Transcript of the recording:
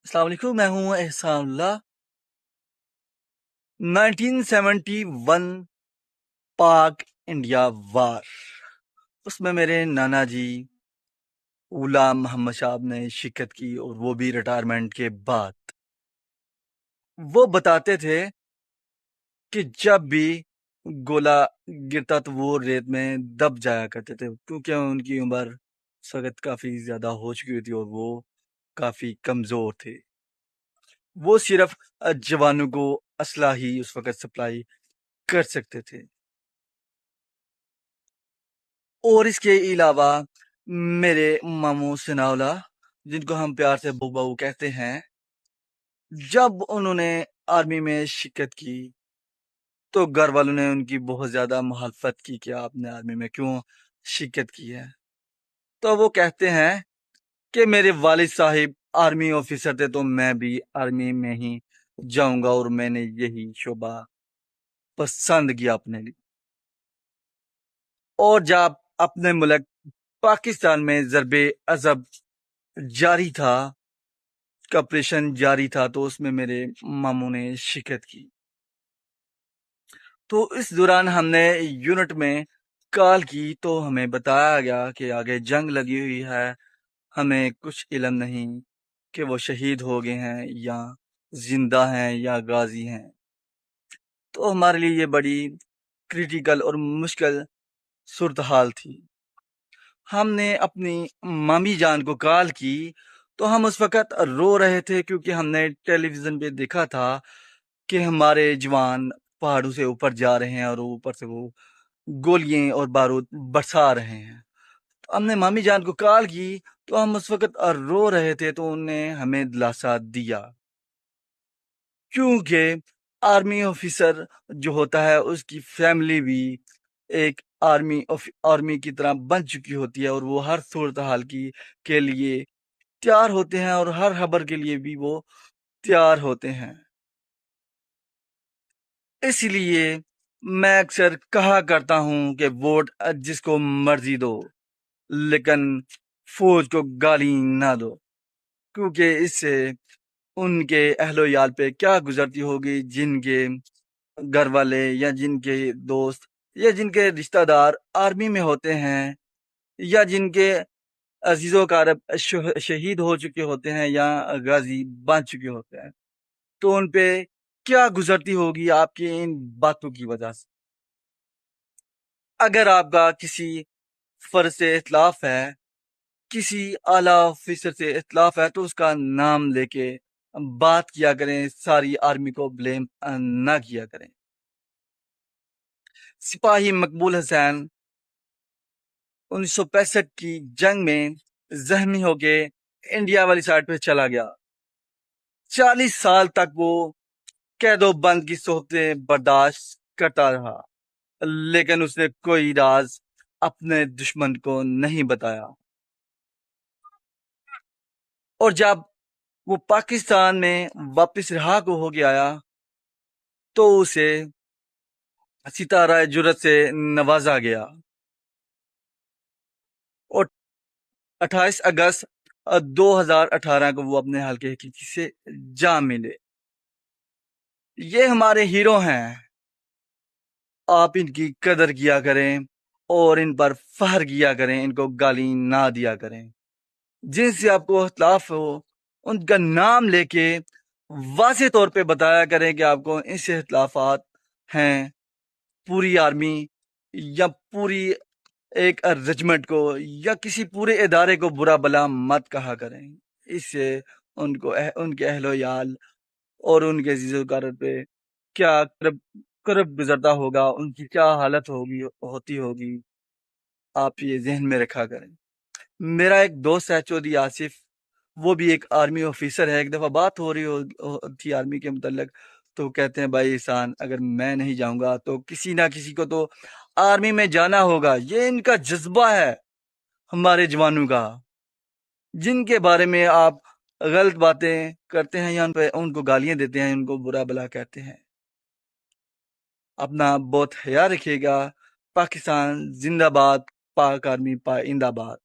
अस्सलाम वालेकुम, मैं हूँ एहसानुल्लाह। 1971 पाक इंडिया वार, उसमें मेरे नाना जी गुलाम मोहम्मद साहब ने शिरकत की, और वो भी रिटायरमेंट के बाद। वो बताते थे कि जब भी गोला गिरता तो वो रेत में दब जाया करते थे, क्योंकि उनकी उम्र इस वक्त काफ़ी ज़्यादा हो चुकी थी और वो काफ़ी कमज़ोर थे। वो सिर्फ जवानों को असला ही उस वक्त सप्लाई कर सकते थे। और इसके अलावा मेरे मामू सनाउल्लाह, जिनको हम प्यार से बहू बहू कहते हैं, जब उन्होंने आर्मी में शिरकत की तो घर वालों ने उनकी बहुत ज़्यादा मुखालफत की कि आपने आर्मी में क्यों शिरकत की है। तो वो कहते हैं कि मेरे वालिद साहिब आर्मी ऑफिसर थे, तो मैं भी आर्मी में ही जाऊंगा, और मैंने यही शोबा पसंद किया अपने लिए। और जब अपने मुल्क पाकिस्तान में ज़रबे अज़ब जारी था, ऑपरेशन जारी था, तो उसमें मेरे मामू ने शिरकत की। तो इस दौरान हमने यूनिट में कॉल की, तो हमें बताया गया कि आगे जंग लगी हुई है, हमें कुछ इल्म नहीं कि वो शहीद हो गए हैं या जिंदा हैं या गाजी हैं। तो हमारे लिए ये बड़ी क्रिटिकल और मुश्किल सूरत हाल थी। हमने अपनी मामी जान को कॉल की, तो हम उस वक़्त रो रहे थे, क्योंकि हमने टेलीविज़न पे देखा था कि हमारे जवान पहाड़ों से ऊपर जा रहे हैं और ऊपर से वो गोलियाँ और बारूद बरसा रहे हैं। तो हमने मामी जान को कॉल की, तो हम उस वक़्त रो रहे थे, तो उन्होंने हमें दिलासा दिया। क्योंकि आर्मी ऑफिसर जो होता है, उसकी फैमिली भी एक आर्मी की तरह बन चुकी होती है, और वो हर सूरत हाल के लिए तैयार होते हैं, और हर खबर के लिए भी वो तैयार होते हैं। इसलिए मैं अक्सर कहा करता हूँ कि वोट जिसको मर्जी दो, लेकिन फौज को गाली ना दो, क्योंकि इससे उनके अहलो-याल पे क्या गुजरती होगी, जिनके घर वाले या जिनके दोस्त या जिनके रिश्तेदार आर्मी में होते हैं, या जिनके अजीज़ो कारब शहीद हो चुके होते हैं या गाजी बन चुके होते हैं, तो उन पे क्या गुजरती होगी आपकी इन बातों की वजह से। अगर आपका किसी फर्ज से इख्तिलाफ है, किसी आला ऑफिसर से इख्तिलाफ है, तो उसका नाम लेके बात किया करें, सारी आर्मी को ब्लेम ना किया करें। सिपाही मकबूल हसैन 1965 की जंग में जख्मी होके इंडिया वाली साइड पे चला गया। 40 साल तक वो कैदो बंद की सोहबतें बर्दाश्त करता रहा, लेकिन उसने कोई राज अपने दुश्मन को नहीं बताया। और जब वो पाकिस्तान में वापस रहा को हो के आया, तो उसे सितारा जुर्रत से नवाजा गया, और 28 अगस्त 2018 को वो अपने हल्के की से जा मिले। ये हमारे हीरो हैं, आप इनकी कदर किया करें और इन पर फख्र किया करें, इनको गाली ना दिया करें। जिनसे आपको इख्तिलाफ हो, उनका नाम लेके वाज़ेह तौर पे बताया करें कि आपको इनसे इख्तिलाफ़ात हैं। पूरी आर्मी या पूरी एक रेजिमेंट को या किसी पूरे इदारे को बुरा भला मत कहा करें। इससे उनके अहलो-याल और उनके अज़ीज़ो-क़रीब पे क्या करब गुज़रता होगा, उनकी क्या हालत होती होगी, आप ये ज़हन में रखा करें। मेरा एक दोस्त है चौधरी आसिफ, वो भी एक आर्मी ऑफिसर है। एक दफ़ा बात हो रही थी आर्मी के मुतल्लिक, तो कहते हैं, भाई एहसान, अगर मैं नहीं जाऊँगा तो किसी ना किसी को तो आर्मी में जाना होगा। ये इनका जज़्बा है हमारे जवानों का, जिनके बारे में आप गलत बातें करते हैं या उनको गालियाँ देते हैं, उनको बुरा भला कहते हैं। अपना बहुत ख्याल रखिएगा। पाकिस्तान ज़िंदाबाद, पाक आर्मी पाइंदाबाद।